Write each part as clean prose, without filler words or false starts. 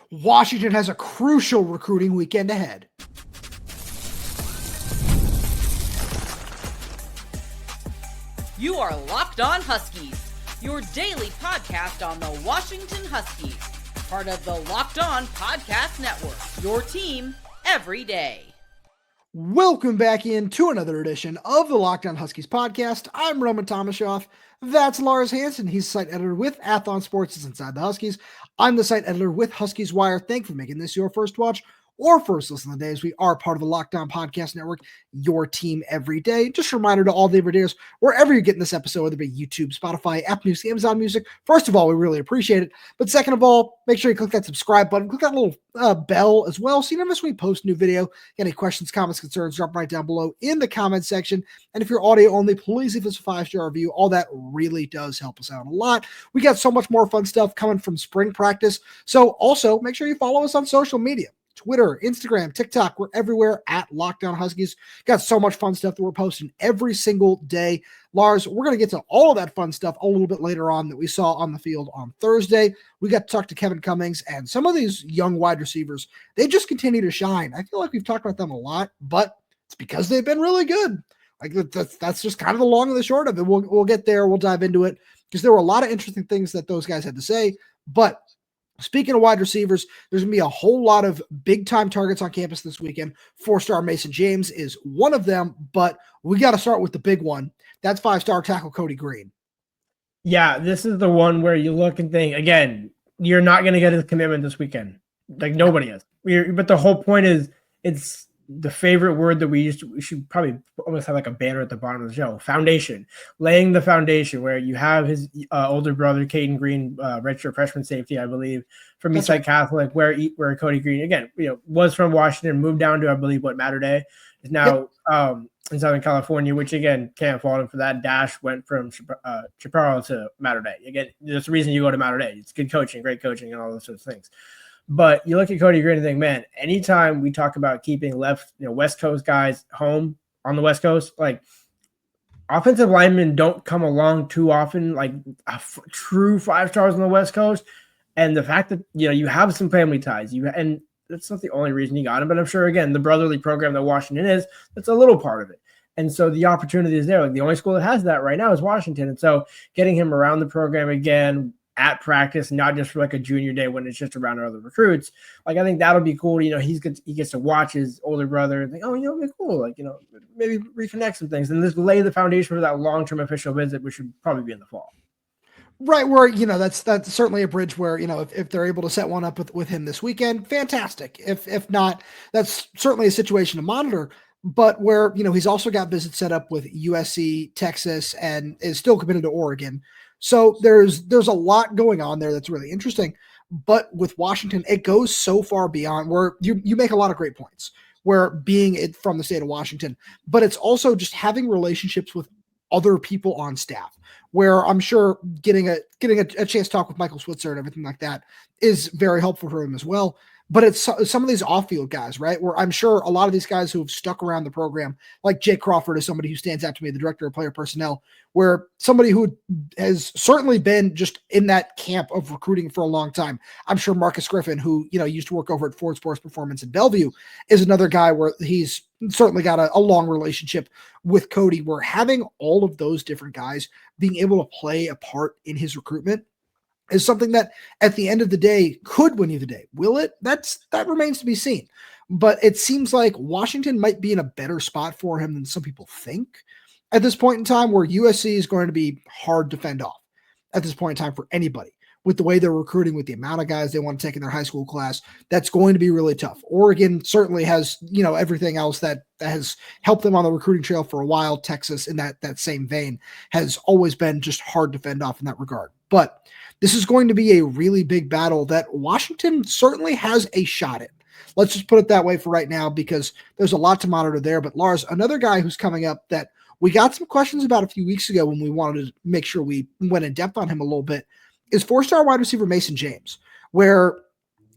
Washington has a crucial recruiting weekend ahead. You are Locked On Huskies, your daily podcast on the Washington Huskies, part of the Locked On Podcast Network, your team every day. Welcome back into another edition of the Locked On Huskies podcast. I'm Roman Tomashoff. That's Lars Hanson. He's site editor with Athlon Sports' Inside the Huskies. I'm the site editor with Huskies Wire. Thank you for making this your first watch or first listen of the day, as we are part of the Locked On Podcast Network, your team every day. Just a reminder to all the everydayers, wherever you're getting this episode, whether it be YouTube, Spotify, Apple Music, Amazon Music, first of all, we really appreciate it. But second of all, make sure you click that subscribe button, click that little bell as well, so you never miss when we post a new video. Any questions, comments, concerns, drop right down below in the comments section. And if you're audio only, please leave us a 5-star review. All that really does help us out a lot. We got so much more fun stuff coming from spring practice. So also make sure you follow us on social media. Twitter, Instagram, TikTok, we're everywhere at Locked On Huskies. Got so much fun stuff that we're posting every single day. Lars, we're going to get to all of that fun stuff a little bit later on that we saw on the field on Thursday. We got to talk to Kevin Cummings, and some of these young wide receivers, they just continue to shine. I feel like we've talked about them a lot, but it's because they've been really good. Like that's just kind of the long and the short of it. We'll get there. We'll dive into it because there were a lot of interesting things that those guys had to say, but speaking of wide receivers, there's going to be a whole lot of big-time targets on campus this weekend. 4-star Mason James is one of them, but we got to start with the big one. That's 5-star tackle Kodi Greene. Yeah, this is the one where you look and think, again, you're not going to get his commitment this weekend. Like, nobody is. But the whole point is, it's the favorite word that we should probably almost have like a banner at the bottom of the show. Foundation. Laying the foundation, where you have his older brother, Kodi Greene, redshirt freshman safety, I believe, from Eastside Catholic, where Kodi Greene, again, was from Washington, moved down to, I believe, Mater Dei, is now in Southern California, which, again, can't fault him for that. Dash went from Chaparral to Mater Dei. Again, there's a reason you go to Mater Dei. It's good coaching, great coaching, and all those sorts of things. But you look at Kodi Greene and think, man, anytime we talk about keeping West Coast guys home on the West Coast, like, offensive linemen don't come along too often, like true 5-stars on the West Coast. And the fact that, you have some family ties, and that's not the only reason you got him, but I'm sure, again, the brotherly program that Washington is, that's a little part of it. And so the opportunity is there. Like, the only school that has that right now is Washington. And so getting him around the program again, at practice, not just for like a junior day when it's just around other recruits. Like, I think that'll be cool. He gets to watch his older brother and think, it'll be cool. Like, maybe reconnect some things and just lay the foundation for that long-term official visit, which should probably be in the fall. Right. Where, that's certainly a bridge where, if they're able to set one up with him this weekend, fantastic. If not, that's certainly a situation to monitor. But where, he's also got visits set up with USC, Texas, and is still committed to Oregon. So there's a lot going on there that's really interesting. But with Washington, it goes so far beyond where you make a lot of great points, where being it from the state of Washington, but it's also just having relationships with other people on staff, where I'm sure getting a chance to talk with Michael Switzer and everything like that is very helpful for him as well. But it's some of these off-field guys, right, where I'm sure a lot of these guys who have stuck around the program, like Jake Crawford is somebody who stands out to me, the director of player personnel, where somebody who has certainly been just in that camp of recruiting for a long time. I'm sure Marcus Griffin, who, used to work over at Ford Sports Performance in Bellevue, is another guy where he's certainly got a long relationship with Kodi, where having all of those different guys being able to play a part in his recruitment is something that at the end of the day could win you the day. Will it? That remains to be seen. But it seems like Washington might be in a better spot for him than some people think at this point in time, where USC is going to be hard to fend off at this point in time for anybody. With the way they're recruiting, with the amount of guys they want to take in their high school class, that's going to be really tough. Oregon certainly has, everything else that has helped them on the recruiting trail for a while. Texas, in that same vein, has always been just hard to fend off in that regard. But this is going to be a really big battle that Washington certainly has a shot at. Let's just put it that way for right now, because there's a lot to monitor there. But Lars, another guy who's coming up that we got some questions about a few weeks ago when we wanted to make sure we went in depth on him a little bit, is 4-star wide receiver Mason James, where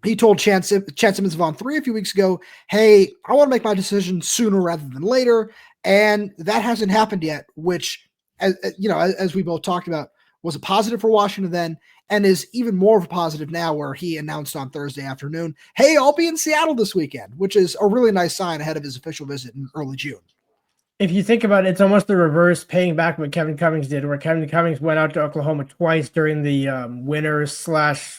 he told Chance Simmons of On 3 a few weeks ago, hey, I want to make my decision sooner rather than later. And that hasn't happened yet, which, as we both talked about, was a positive for Washington then, and is even more of a positive now where he announced on Thursday afternoon, hey, I'll be in Seattle this weekend, which is a really nice sign ahead of his official visit in early June. If you think about it, it's almost the reverse, paying back what Kevin Cummings did, where Kevin Cummings went out to Oklahoma twice during the winters / the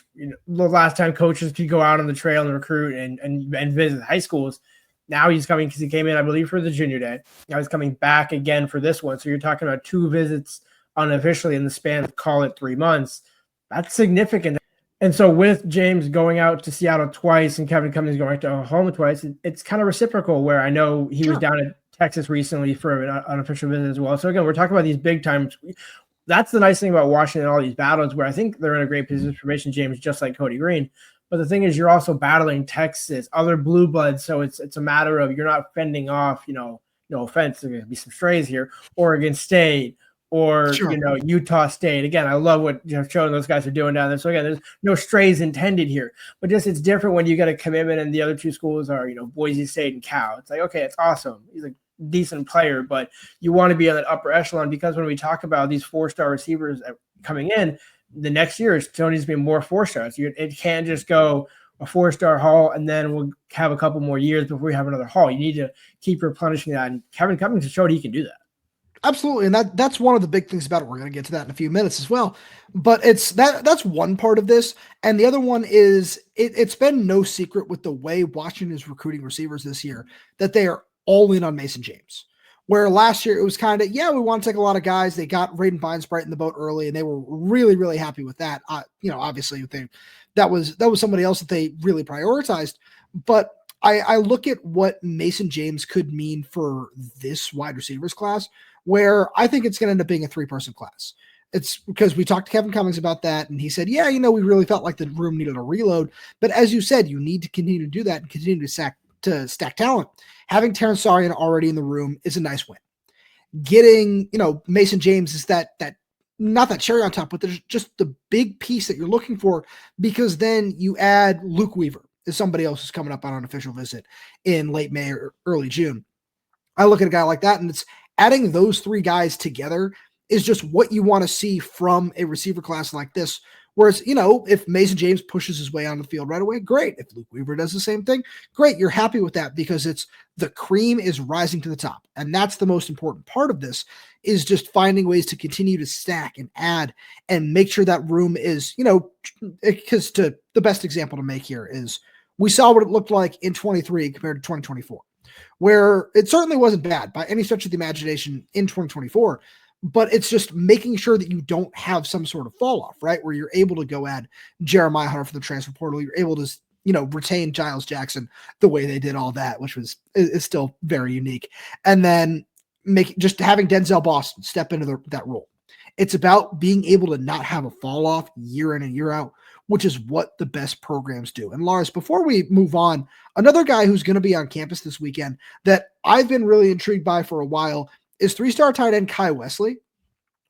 last time coaches could go out on the trail and recruit and visit high schools. Now he's coming because he came in, I believe, for the junior day. Now he's coming back again for this one. So you're talking about 2 visits unofficially in the span of, call it, 3 months. That's significant. And so with James going out to Seattle twice and Kevin Cummings going to Oklahoma twice, it's kind of reciprocal, where I know he was down at Texas recently for an unofficial visit as well. So again, we're talking about these big times. That's the nice thing about Washington and all these battles, where I think they're in a great position for Mason James, just like Kodi Greene. But the thing is, you're also battling Texas, other blue bloods. So it's a matter of, you're not fending off, no offense, there's going to be some strays here, Oregon State or, Utah State. Again, I love what Joe and those guys are doing down there. So again, there's no strays intended here, but just, it's different when you get a commitment and the other 2 schools are, Boise State and Cal. It's like, okay, it's awesome. He's a decent player, but you want to be on that upper echelon, because when we talk about these 4-star receivers coming in, the next year is still needs to be more 4-stars. It can't just go a 4-star haul and then we'll have a couple more years before we have another haul. You need to keep replenishing that, and Kevin Cummings has showed he can do that. Absolutely. And that's one of the big things about it. We're going to get to that in a few minutes as well. But that's one part of this. And the other one is it's been no secret with the way Washington is recruiting receivers this year that they are all in on Mason James. Where last year it was kind of, we want to take a lot of guys. They got Raiden Feinsbright in the boat early, and they were really, really happy with that. Obviously that was somebody else that they really prioritized. But I look at what Mason James could mean for this wide receivers class, where I think it's going to end up being a 3-person class. It's because we talked to Kevin Cummings about that, and he said, we really felt like the room needed a reload. But as you said, you need to continue to do that and continue to stack talent. Having Terrence Sarian already in the room is a nice win. Getting, Mason James is that not that cherry on top, but there's just the big piece that you're looking for, because then you add Luke Weaver as somebody else who's coming up on an official visit in late May or early June. I look at a guy like that, and it's adding those 3 guys together is just what you want to see from a receiver class like this. Whereas, if Mason James pushes his way on the field right away, great. If Luke Weaver does the same thing, great. You're happy with that, because it's the cream is rising to the top. And that's the most important part of this, is just finding ways to continue to stack and add and make sure that room is, because the best example to make here is we saw what it looked like in 23 compared to 2024, where it certainly wasn't bad by any stretch of the imagination in 2024. But it's just making sure that you don't have some sort of fall off, right? Where you're able to go add Jeremiah Hunter from the transfer portal. You're able to, retain Giles Jackson the way they did all that, which is still very unique. And then just having Denzel Boston step into that role. It's about being able to not have a fall off year in and year out, which is what the best programs do. And Lars, before we move on, another guy who's going to be on campus this weekend that I've been really intrigued by for a while is 3-star tight end Kai Wesley,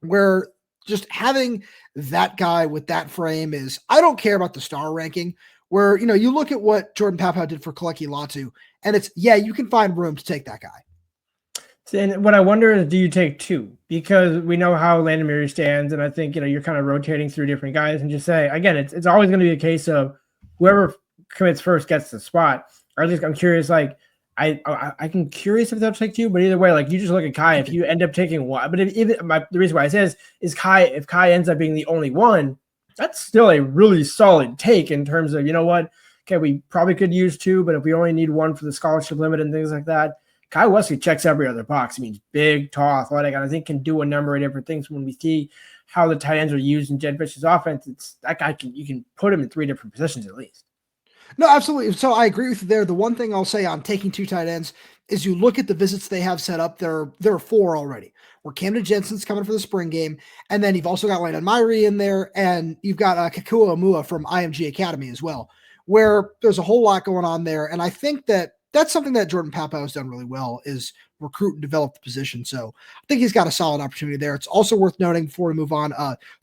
where just having that guy with that frame is, I don't care about the star ranking, where, you look at what Jordan Papow did for Kaleki Latu, and it's, you can find room to take that guy. And what I wonder is, do you take 2? Because we know how Landon Murray stands, and I think, you're kind of rotating through different guys, and just say, again, it's always going to be a case of whoever commits first gets the spot. Or at least I'm curious, I'm curious if they'll take 2, but either way, you just look at Kai. If you end up taking 1, but the reason why I say is Kai. If Kai ends up being the only one, that's still a really solid take in terms of, okay, we probably could use 2, but if we only need 1 for the scholarship limit and things like that, Kai Wesley checks every other box. I mean, he's big, tall, athletic, and I think can do a number of different things. When we see how the tight ends are used in Jedd Fisch's offense, it's that guy you can put him in 3 different positions at least. No, absolutely. So I agree with you there. The one thing I'll say on taking 2 tight ends is you look at the visits they have set up. There are 4 already, where Camden Jensen's coming for the spring game. And then you've also got Landon Myrie in there, and you've got Kakua Amua from IMG Academy as well, where there's a whole lot going on there. And I think that's something that Jordan Papow has done really well, is recruit and develop the position. So I think he's got a solid opportunity there. It's also worth noting before we move on,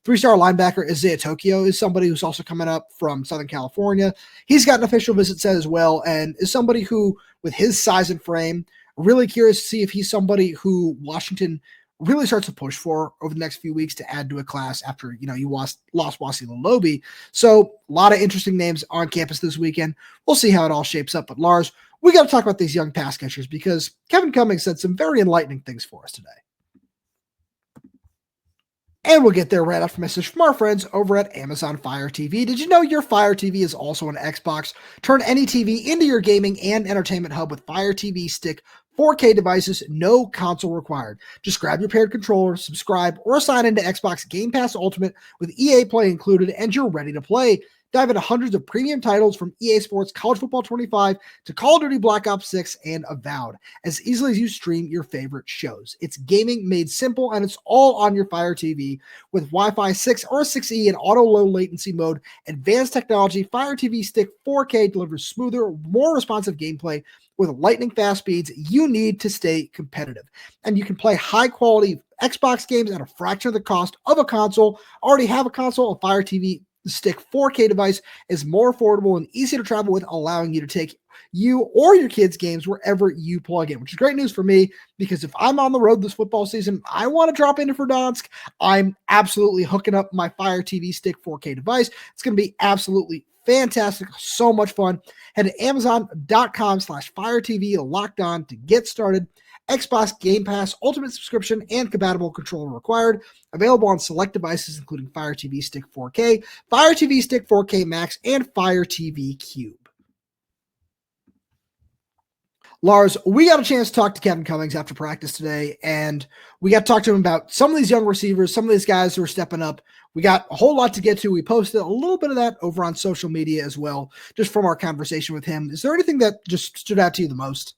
3-star linebacker Ezaya Tokio is somebody who's also coming up from Southern California. He's got an official visit set as well, and is somebody who, with his size and frame, really curious to see if he's somebody who Washington really starts to push for over the next few weeks to add to a class after, you lost Wasi Lalobi. So a lot of interesting names on campus this weekend. We'll see how it all shapes up. But Lars, we got to talk about these young pass catchers because Kevin Cummings said some very enlightening things for us today. And we'll get there right after a message from our friends over at Amazon Fire TV. Did you know your Fire TV is also an Xbox? Turn any TV into your gaming and entertainment hub with Fire TV Stick 4K devices, no console required. Just grab your paired controller, subscribe, or sign into Xbox Game Pass Ultimate with EA Play included, and you're ready to play. Dive into hundreds of premium titles from EA Sports College Football 25 to Call of Duty Black Ops 6 and Avowed as easily as you stream your favorite shows. It's gaming made simple, and it's all on your Fire TV with Wi-Fi 6 or 6E and auto low latency mode. Advanced technology, Fire TV Stick 4K delivers smoother, more responsive gameplay with lightning fast speeds you need to stay competitive. And you can play high quality Xbox games at a fraction of the cost of a console. Already have a console, a Fire TV Stick 4K device is more affordable and easy to travel with, allowing you to take you or your kids' games wherever you plug in, which is great news for me because if I'm on the road this football season, I want to drop into Verdansk, I'm absolutely hooking up my Fire TV Stick 4K device. It's going to be absolutely fantastic. So much fun. Head to Amazon.com/FireTV locked on to get started. Xbox Game Pass Ultimate subscription and compatible controller required. Available on select devices, including Fire TV Stick 4K, Fire TV Stick 4K Max, and Fire TV Cube. Lars, we got a chance to talk to Kevin Cummings after practice today, and we got to talk to him about some of these young receivers, some of these guys who are stepping up. We got a whole lot to get to. We posted a little bit of that over on social media as well, just from our conversation with him. Is there anything that just stood out to you the most?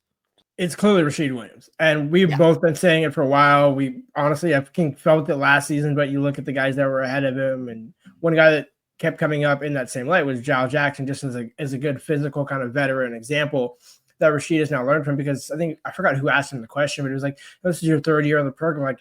It's clearly Rashid Williams, and we've both been saying it for a while. We honestly, I think, felt it last season, but you look at the guys that were ahead of him, and one guy that kept coming up in that same light was Jao Jackson, just as a good physical kind of veteran example that Rashid has now learned from. Because I forgot who asked him the question, but it was like, this is your third year of the program. Like,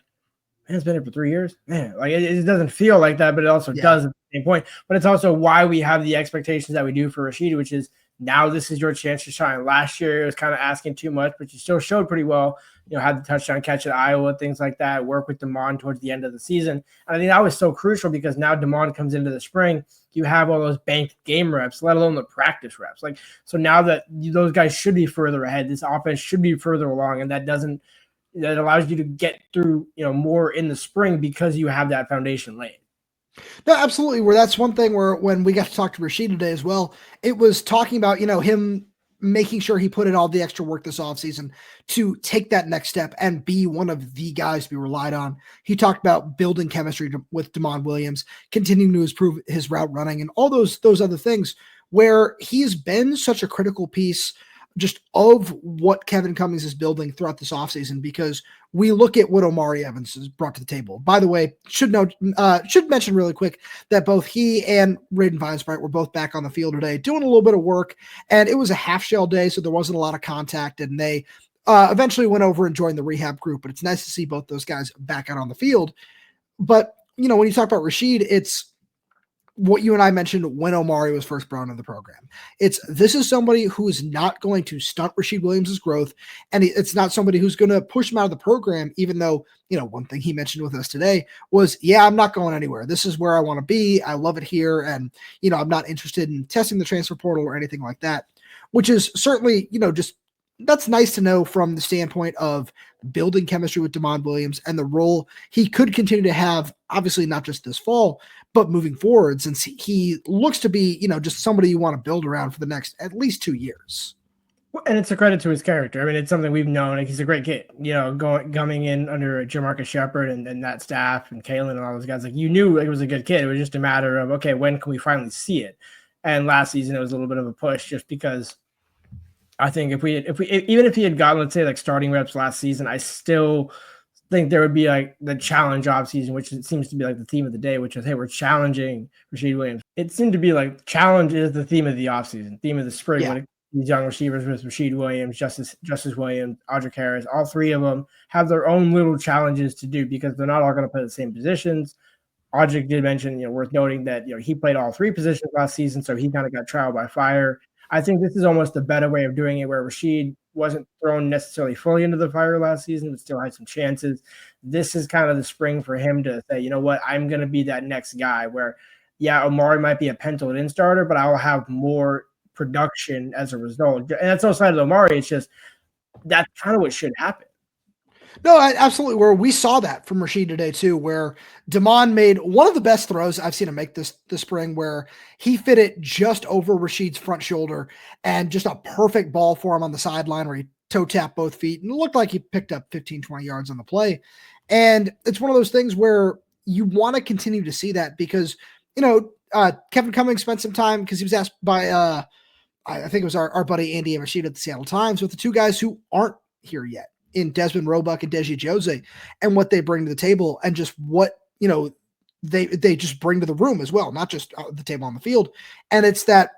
man, it's been here for 3 years. Man, like it doesn't feel like that, but it also does at the same point. But it's also why we have the expectations that we do for Rashid, which is, now this is your chance to shine. Last year, it was kind of asking too much, but you still showed pretty well. Had the touchdown catch at Iowa, things like that, work with Damon towards the end of the season. And I think that was so crucial because now Damon comes into the spring, you have all those banked game reps, let alone the practice reps. So now that those guys should be further ahead, this offense should be further along, and that allows you to get through, more in the spring because you have that foundation laid. No, absolutely. Where that's one thing where when we got to talk to Rashid today as well, it was talking about, him making sure he put in all the extra work this offseason to take that next step and be one of the guys to be relied on. He talked about building chemistry with Damon Williams, continuing to improve his route running and all those other things where he's been such a critical piece just of what Kevin Cummings is building throughout this offseason, because we look at what Omari Evans has brought to the table. By the way, should mention really quick that both he and Raiden Vinesbright were both back on the field today doing a little bit of work, and it was a half shell day, so there wasn't a lot of contact, and they eventually went over and joined the rehab group, but it's nice to see both those guys back out on the field. But, when you talk about Rashid, it's what you and I mentioned when Omari was first brought into the program. This is somebody who is not going to stunt Rashid Williams' growth, and it's not somebody who's going to push him out of the program, even though, one thing he mentioned with us today was, I'm not going anywhere. This is where I want to be. I love it here. And, I'm not interested in testing the transfer portal or anything like that, which is certainly, just that's nice to know from the standpoint of building chemistry with Damon Williams and the role he could continue to have, obviously not just this fall, but moving forward, since he looks to be, just somebody you want to build around for the next at least 2 years. And it's a credit to his character. I mean, it's something we've known. Like, he's a great kid, coming in under Jamarcus Shepard and that staff and Kalen and all those guys. Like, you knew it was a good kid. It was just a matter of, okay, when can we finally see it? And last season, it was a little bit of a push just because I think even if he had gotten, let's say, like starting reps last season, I still think there would be like the challenge off season, which it seems to be like the theme of the day, which is, hey, we're challenging Rashid Williams. It seemed to be like challenge is the theme of the offseason, theme of the spring. When these young receivers with Rashid Williams, Justice Williams, Audric Harris, all three of them have their own little challenges to do because they're not all going to play the same positions. Audric did mention, worth noting that, he played all three positions last season, so he kind of got trial by fire. I think this is almost a better way of doing it, where Rashid wasn't thrown necessarily fully into the fire last season, but still had some chances. This is kind of the spring for him to say, you know what, I'm going to be that next guy where, yeah, Omari might be a penciled in starter, but I'll have more production as a result. And that's outside of Omari. It's just that's kind of what should happen. No, absolutely. Where we saw that from Rashid today too, where Damon made one of the best throws I've seen him make this spring, where he fit it just over Rashid's front shoulder and just a perfect ball for him on the sideline where he toe tapped both feet and it looked like he picked up 15, 20 yards on the play. And it's one of those things where you want to continue to see that because, Kevin Cummings spent some time because he was asked by, I think it was our buddy Andy and Rashid at the Seattle Times with the two guys who aren't here yet, in Desmond Roebuck and Deji Jose, and what they bring to the table and just what, they just bring to the room as well, not just the table on the field. And it's that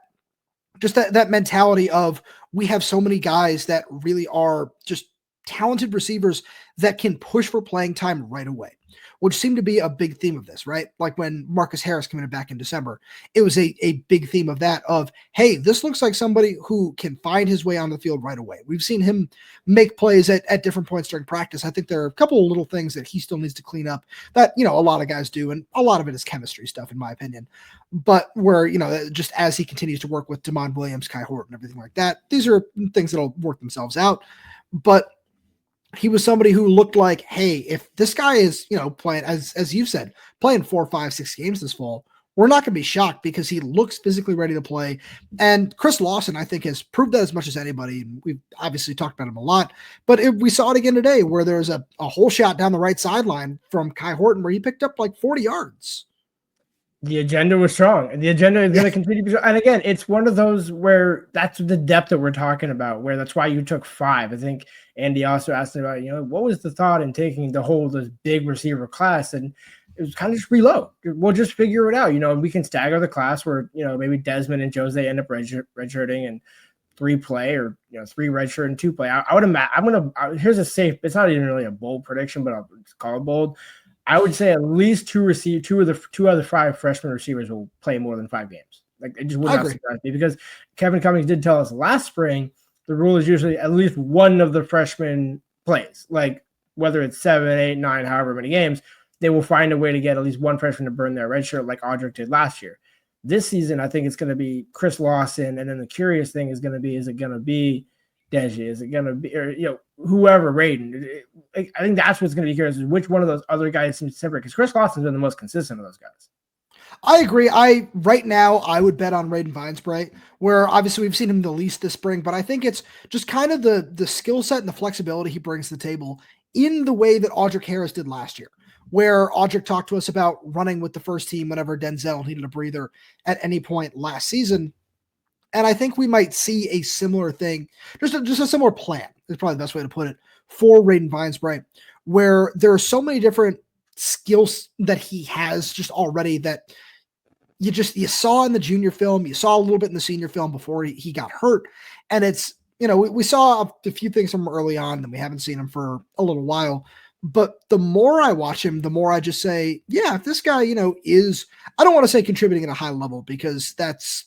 mentality of, we have so many guys that really are just talented receivers that can push for playing time right away, which seemed to be a big theme of this, right? Like when Marcus Harris came in back in December, it was a big theme of that of, hey, this looks like somebody who can find his way on the field right away. We've seen him make plays at different points during practice. I think there are a couple of little things that he still needs to clean up that, a lot of guys do. And a lot of it is chemistry stuff, in my opinion. But where, just as he continues to work with Damon Williams, Kai Horton, everything like that, these are things that'll work themselves out. But he was somebody who looked like, hey, if this guy is, playing, as you've said, playing 4, 5, 6 games this fall, we're not going to be shocked because he looks physically ready to play. And Chris Lawson, I think, has proved that as much as anybody. And we've obviously talked about him a lot, but we saw it again today where there's a whole shot down the right sideline from Kai Horton where he picked up like 40 yards. The agenda was strong, and the agenda is going to continue to be strong. And again, it's one of those where that's the depth that we're talking about, where that's why you took 5. I think Andy also asked about, what was the thought in taking the whole this big receiver class? And it was kind of just reload. We'll just figure it out. We can stagger the class where, maybe Desmond and Jose end up redshirting and 3 play, or 3 redshirt and 2 play. I would imagine. Here's a safe. It's not even really a bold prediction, but I'll call it bold. I would say at least 2 of the 5 freshman receivers will play more than 5 games. Like, it just would not surprise me, because Kevin Cummings did tell us last spring the rule is usually at least one of the freshmen plays. Like, whether it's 7, 8, 9, however many games, they will find a way to get at least one freshman to burn their red shirt, like Audric did last year. This season, I think it's going to be Chris Lawson, and then the curious thing is going to be, is it going to be Deji? Is it going to be, or, whoever, Raiden? I think that's what's going to be curious, is which one of those other guys seems separate, because Chris Lawson's been the most consistent of those guys. I agree. Right now I would bet on Raiden Vinesbright, where obviously we've seen him the least this spring, but I think it's just kind of the skill set and the flexibility he brings to the table in the way that Audric Harris did last year, where Audric talked to us about running with the first team whenever Denzel needed a breather at any point last season. And I think we might see a similar thing, just a similar plan is probably the best way to put it, for Raiden Vinesbright, where there are so many different skills that he has just already that you saw in the junior film, you saw a little bit in the senior film before he got hurt. And it's, we saw a few things from early on, and we haven't seen him for a little while. But the more I watch him, the more I just say, yeah, if this guy, is, I don't want to say contributing at a high level, because that's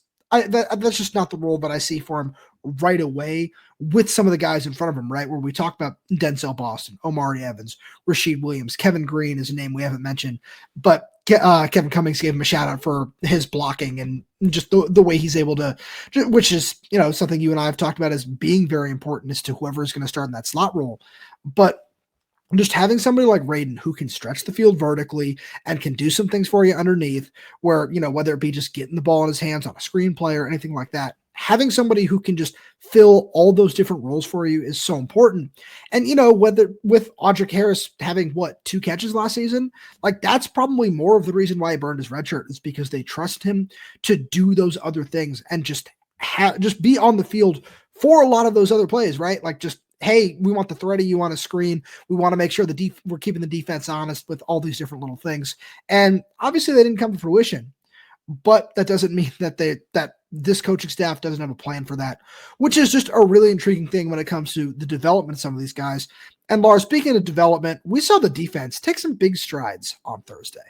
just not the role that I see for him right away with some of the guys in front of him, right? Where we talk about Denzel Boston, Omari Evans, Rashid Williams, Kevin Greene is a name we haven't mentioned, but Kevin Cummings gave him a shout out for his blocking and just the way he's able to, which is, something you and I have talked about as being very important as to whoever is going to start in that slot role. But just having somebody like Raiden who can stretch the field vertically and can do some things for you underneath, where, whether it be just getting the ball in his hands on a screen play or anything like that, having somebody who can just fill all those different roles for you is so important. And, whether with Audric Harris having 2 catches last season, like that's probably more of the reason why he burned his red shirt, is because they trust him to do those other things and just be on the field for a lot of those other plays, right? Like, just, hey, we want the threat of you on a screen. We want to make sure we're keeping the defense honest with all these different little things. And obviously they didn't come to fruition, but that doesn't mean that this coaching staff doesn't have a plan for that, which is just a really intriguing thing when it comes to the development of some of these guys. And Lars, speaking of development, we saw the defense take some big strides on Thursday.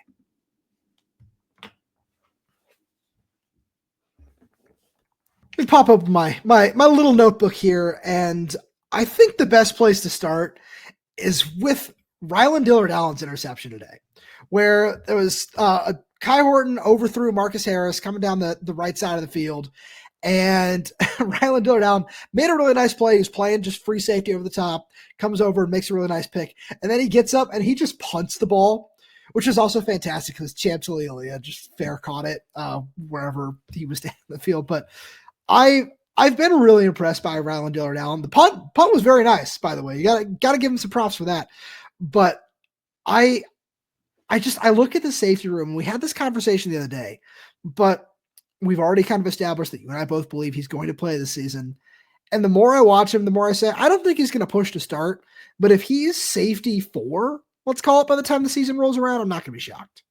me pop up my little notebook here, and I think the best place to start is with Rylon Dillard-Allen's interception today, where there was a Kai Horton overthrew Marcus Harris coming down the right side of the field, and Rylon Dillard-Allen made a really nice play. He was playing just free safety over the top, comes over and makes a really nice pick, and then he gets up and he just punts the ball, which is also fantastic because Champ Talilia just fair caught it wherever he was standing in the field. But I've been really impressed by Rylon Dillard-Allen. The punt was very nice, by the way. You gotta give him some props for that. But I look at the safety room, and we had this conversation the other day, but we've already kind of established that you and I both believe he's going to play this season. And the more I watch him, the more I say, I don't think he's going to push to start, but if he is safety 4, let's call it, by the time the season rolls around, I'm not going to be shocked.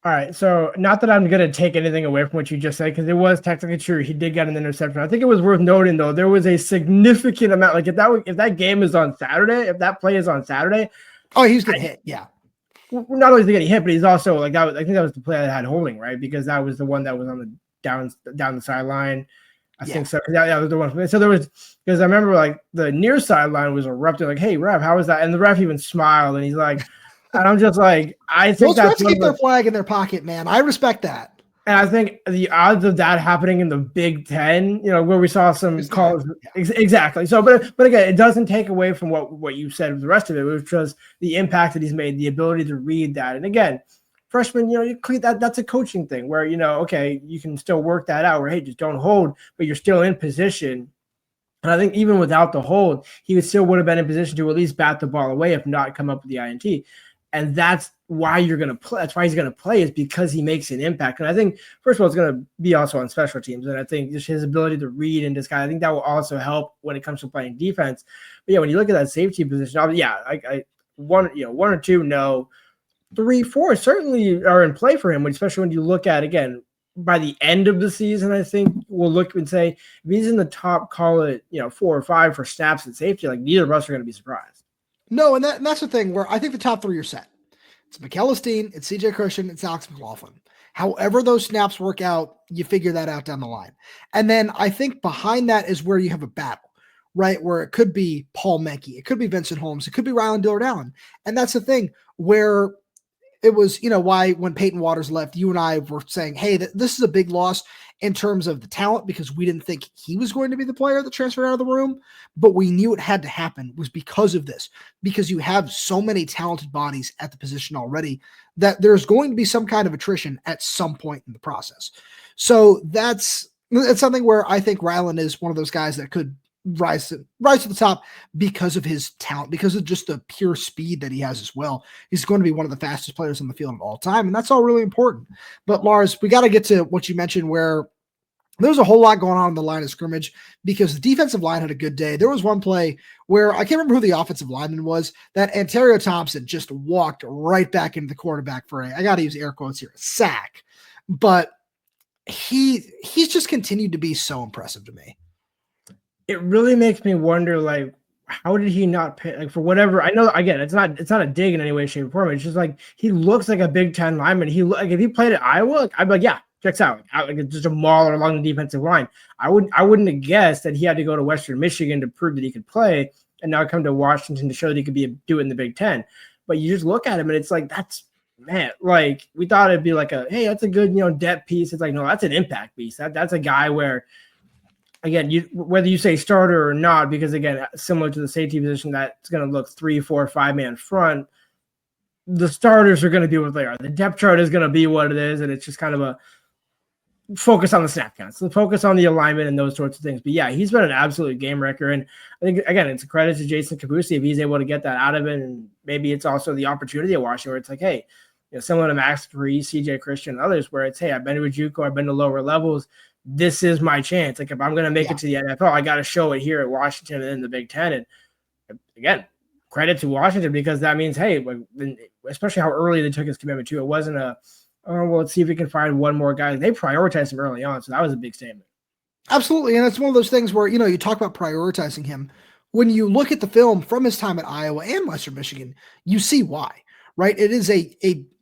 All right, so not that I'm going to take anything away from what you just said, because it was technically true. He did get an interception. I think it was worth noting, though, there was a significant amount. Like if that game is on Saturday, if that play is on Saturday, oh, he's going to hit, yeah. Not only is he getting hit, but he's also like that. I think that was the play that had holding, right? Because that was the one that was on the down the sideline. I think so. That was the one. So there was, because I remember like the near sideline was erupting, like, "Hey, ref, how was that?" And the ref even smiled, and he's like, and I'm just like, I think those refs keep their flag in their pocket, man. I respect that. And I think the odds of that happening in the Big Ten, where we saw some calls, exactly. So, but again, it doesn't take away from what you said with the rest of it, which was the impact that he's made, the ability to read that. And again, freshmen, that's a coaching thing where, okay, you can still work that out where, hey, just don't hold, but you're still in position. And I think even without the hold, he still would have been in position to at least bat the ball away, if not come up with the INT. And that's why you're going to play. That's why he's going to play, is because he makes an impact. And I think, first of all, it's going to be also on special teams. And I think just his ability to read and disguise, I think that will also help when it comes to playing defense. But yeah, when you look at that safety position, I one or two, no, 3, 4 certainly are in play for him. Especially when you look at, again, by the end of the season, I think we'll look and say, if he's in the top, call it, 4 or 5 for snaps at safety, like neither of us are going to be surprised. No, and that's the thing where I think the top 3 are set. It's McEllisteen, it's CJ Christian, it's Alex McLaughlin. However those snaps work out, you figure that out down the line. And then I think behind that is where you have a battle, right? Where it could be Paul Menke, it could be Vincent Holmes, it could be Rylon Dillard-Allen. And that's the thing where it was, why when Peyton Waters left, you and I were saying, hey, this is a big loss in terms of the talent, because we didn't think he was going to be the player that transferred out of the room, but we knew it had to happen was because of this, because you have so many talented bodies at the position already that there's going to be some kind of attrition at some point in the process. So it's something where I think Rylon is one of those guys that could rise to the top because of his talent, because of just the pure speed that he has as well. He's going to be one of the fastest players on the field of all time, and that's all really important. But Lars, we got to get to what you mentioned, where there was a whole lot going on the line of scrimmage because the defensive line had a good day. There was one play where I can't remember who the offensive lineman was, that Anterio Thompson just walked right back into the quarterback for I got to use air quotes here, a sack. But he's just continued to be so impressive to me. It really makes me wonder, like, how did he not pay, like, for whatever? I know, again, it's not a dig in any way, shape, or form. It's just like he looks like a Big Ten lineman. If he played at Iowa, I'd be like, yeah, checks out. Like it's just a mauler along the defensive line. I wouldn't have guessed that he had to go to Western Michigan to prove that he could play, and now come to Washington to show that he could do it in the Big Ten. But you just look at him, and it's like, man, like we thought it'd be like hey, that's a good depth piece. It's like, no, that's an impact piece. That's a guy where, again, whether you say starter or not, because again, similar to the safety position, that's going to look 3, 4, 5-man front. The starters are going to be what they are. The depth chart is going to be what it is, and it's just kind of a focus on the snap counts, so focus on the alignment and those sorts of things. But yeah, he's been an absolute game wrecker, and I think again, it's a credit to Jason Kabusi if he's able to get that out of it, and maybe it's also the opportunity at Washington where it's like, hey, similar to Max Free, CJ Christian, and others, where it's, hey, I've been to JUCO, I've been to lower levels. This is my chance. Like if I'm going to make it to the NFL, I got to show it here at Washington and in the Big Ten. And again, credit to Washington, because that means, hey, especially how early they took his commitment too. It wasn't let's see if we can find one more guy. They prioritized him early on, so that was a big statement. Absolutely, and it's one of those things where you talk about prioritizing him. When you look at the film from his time at Iowa and Western Michigan, you see why, right? It is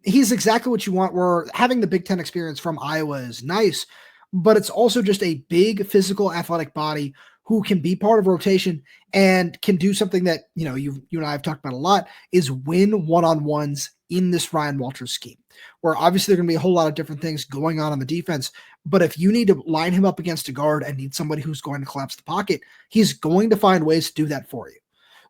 he's exactly what you want. Where having the Big Ten experience from Iowa is nice. but it's also just a big physical athletic body who can be part of rotation and can do something that, you and I have talked about a lot, is win one-on-ones in this Ryan Walters scheme, where obviously there are going to be a whole lot of different things going on the defense. But if you need to line him up against a guard and need somebody who's going to collapse the pocket, he's going to find ways to do that for you.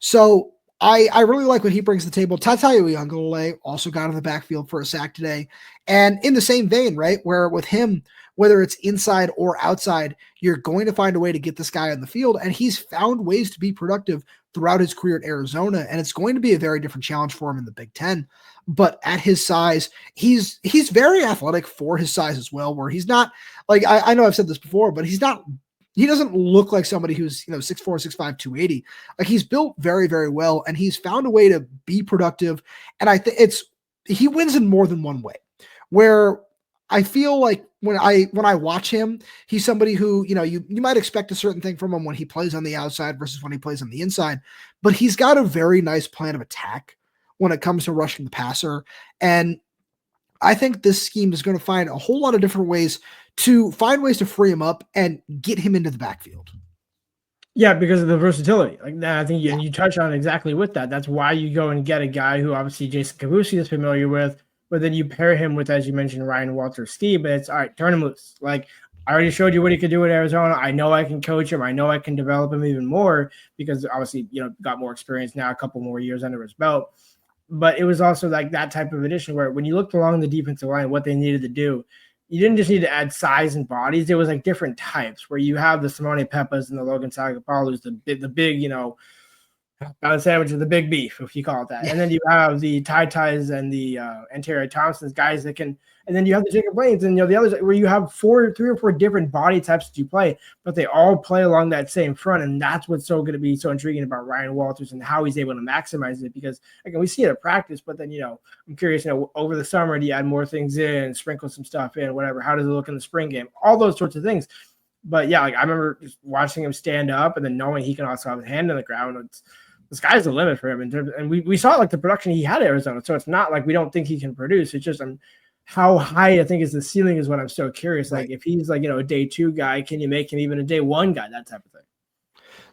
So I really like what he brings to the table. Tatayo Uyunglele also got in the backfield for a sack today. And in the same vein, right, where with him, whether it's inside or outside, you're going to find a way to get this guy on the field. And he's found ways to be productive throughout his career at Arizona. And it's going to be a very different challenge for him in the Big Ten. But at his size, he's very athletic for his size as well, where he's not like, I know I've said this before, but he doesn't look like somebody who's, 6'4", 6'5", 280. Like, he's built very, very well, and he's found a way to be productive. And I think he wins in more than one way, where I feel like when I watch him, he's somebody who, you might expect a certain thing from him when he plays on the outside versus when he plays on the inside, but he's got a very nice plan of attack when it comes to rushing the passer. And I think this scheme is going to find a whole lot of different ways to free him up and get him into the backfield. Yeah, because of the versatility. Like that, I think you touch on exactly with that. That's why you go and get a guy who obviously Jason Kabusi is familiar with, but then you pair him with, as you mentioned, Ryan Walters scheme, but it's all right, turn him loose. Like, I already showed you what he could do at Arizona. I know I can coach him. I know I can develop him even more because obviously, got more experience now, a couple more years under his belt. But it was also like that type of addition where when you looked along the defensive line, what they needed to do, you didn't just need to add size and bodies. There was like different types where you have the Simone Pepas and the Logan Sagapalus, the big, pound sandwich of the big beef, if you call it that. Yeah. And then you have the Tais and the Anterio Thompson's guys that can, and then you have the Jacob Blaines and the others where you have 3 or 4 different body types that you play, but they all play along that same front. And that's what's so going to be so intriguing about Ryan Walters and how he's able to maximize it, because again, we see it at practice, but then, I'm curious, over the summer, do you add more things in, sprinkle some stuff in, whatever? How does it look in the spring game? All those sorts of things. But yeah, like I remember just watching him stand up and then knowing he can also have his hand on the ground. The sky's the limit for him and we saw like the production he had at Arizona. So it's not like we don't think he can produce. It's just how high I think is the ceiling is what I'm so curious. Like if he's like, a day 2 guy, can you make him even a day 1 guy, that type of thing.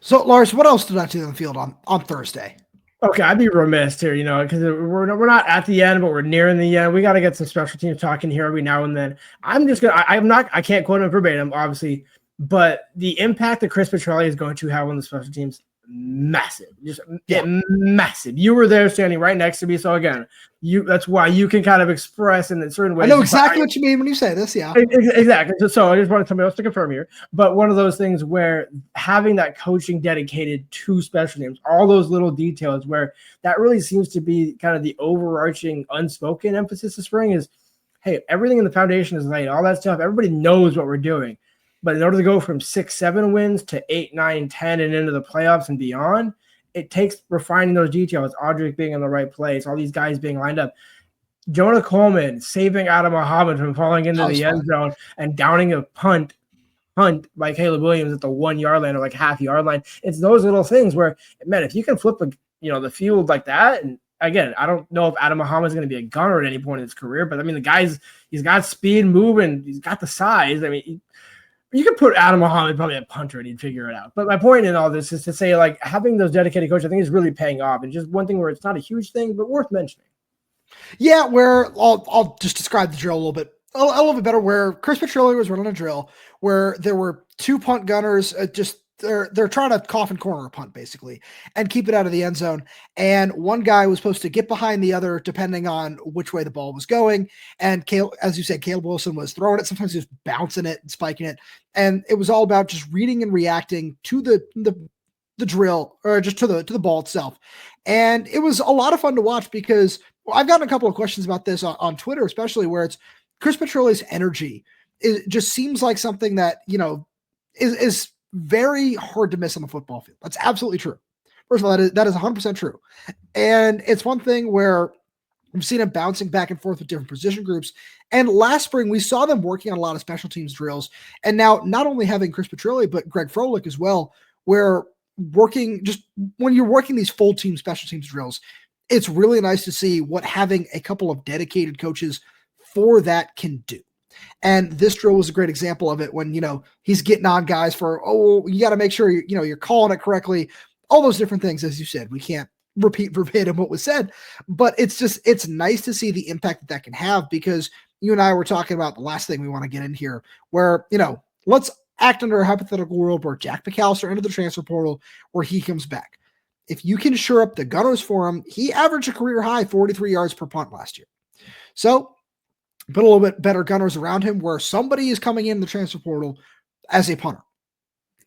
So Lars, what else did I do on the field on Thursday? Okay, I'd be remiss here, because we're not at the end, but we're nearing the end. We got to get some special teams talking here every now and then. I can't quote him verbatim, obviously, but the impact that Chris Petrilli is going to have on the special teams, massive, massive. You were there standing right next to me, so again, that's why you can kind of express in certain ways. I know exactly what you mean when you say this. Yeah, exactly. So I just wanted somebody else to confirm here, but one of those things where having that coaching dedicated to special teams, all those little details, where that really seems to be kind of the overarching unspoken emphasis of spring is, hey, everything in the foundation is laid, all that stuff. Everybody knows what we're doing. But in order to go from 6-7 wins to 8, 9, 10 and into the playoffs and beyond, it takes refining those details. Audric being in the right place, all these guys being lined up. Jonah Coleman saving Adam Muhammad from falling into the end zone and downing a punt by Caleb Williams at the 1 yard line or like half yard line. It's those little things where, man, if you can flip the field like that, and again, I don't know if Adam Muhammad is going to be a gunner at any point in his career, but I mean, he's got speed, moving, he's got the size. I mean, you could put Adam Muhammad probably a punter and he'd figure it out. But my point in all this is to say, like, having those dedicated coaches, I think is really paying off. And just one thing where it's not a huge thing, but worth mentioning. Yeah, where I'll just describe the drill a little bit better, where Chris Petrilli was running a drill where there were 2 punt gunners they're trying to coffin corner a punt basically and keep it out of the end zone. And one guy was supposed to get behind the other depending on which way the ball was going. And as you said, Caleb Wilson was throwing it. Sometimes he was bouncing it and spiking it. And it was all about just reading and reacting to the drill, or just to the ball itself. And it was a lot of fun to watch because I've gotten a couple of questions about this on Twitter, especially where it's Chris Petrilli's energy. It just seems like something that, is very hard to miss on the football field. That's absolutely true. First of all, that is 100% true. And it's one thing where we've seen him bouncing back and forth with different position groups. And last spring, we saw them working on a lot of special teams drills. And now not only having Chris Petrilli, but Greg Froelich as well, where when you're working these full team special teams drills, it's really nice to see what having a couple of dedicated coaches for that can do. And this drill was a great example of it when, he's getting on guys for, you got to make sure you're calling it correctly. All those different things, as you said, we can't repeat verbatim what was said, but it's nice to see the impact that can have, because you and I were talking about the last thing we want to get in here where, let's act under a hypothetical world where Jack McAllister entered the transfer portal, where he comes back. If you can shore up the gunners for him, he averaged a career high 43 yards per punt last year. So put a little bit better gunners around him where somebody is coming in the transfer portal as a punter.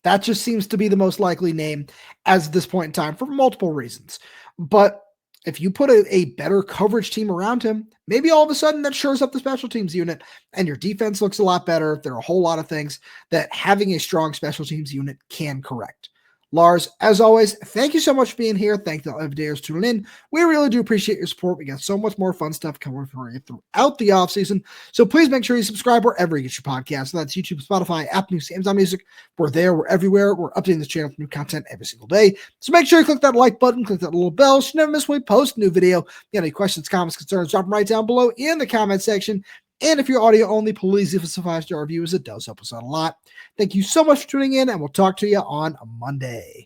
That just seems to be the most likely name as this point in time for multiple reasons. But if you put a better coverage team around him, maybe all of a sudden that shores up the special teams unit and your defense looks a lot better. There are a whole lot of things that having a strong special teams unit can correct. Lars, as always, thank you so much for being here. Thank you to all everydayers tuning in. We really do appreciate your support. We got so much more fun stuff coming for you throughout the offseason. So please make sure you subscribe wherever you get your podcasts. So that's YouTube, Spotify, Apple Music, Amazon Music. We're there. We're everywhere. We're updating this channel for new content every single day. So make sure you click that like button, click that little bell so you never miss when we post a new video. If you have any questions, comments, concerns, drop them right down below in the comment section. And if you're audio only, please leave us a 5-star review, as it does help us out a lot. Thank you so much for tuning in, and we'll talk to you on Monday.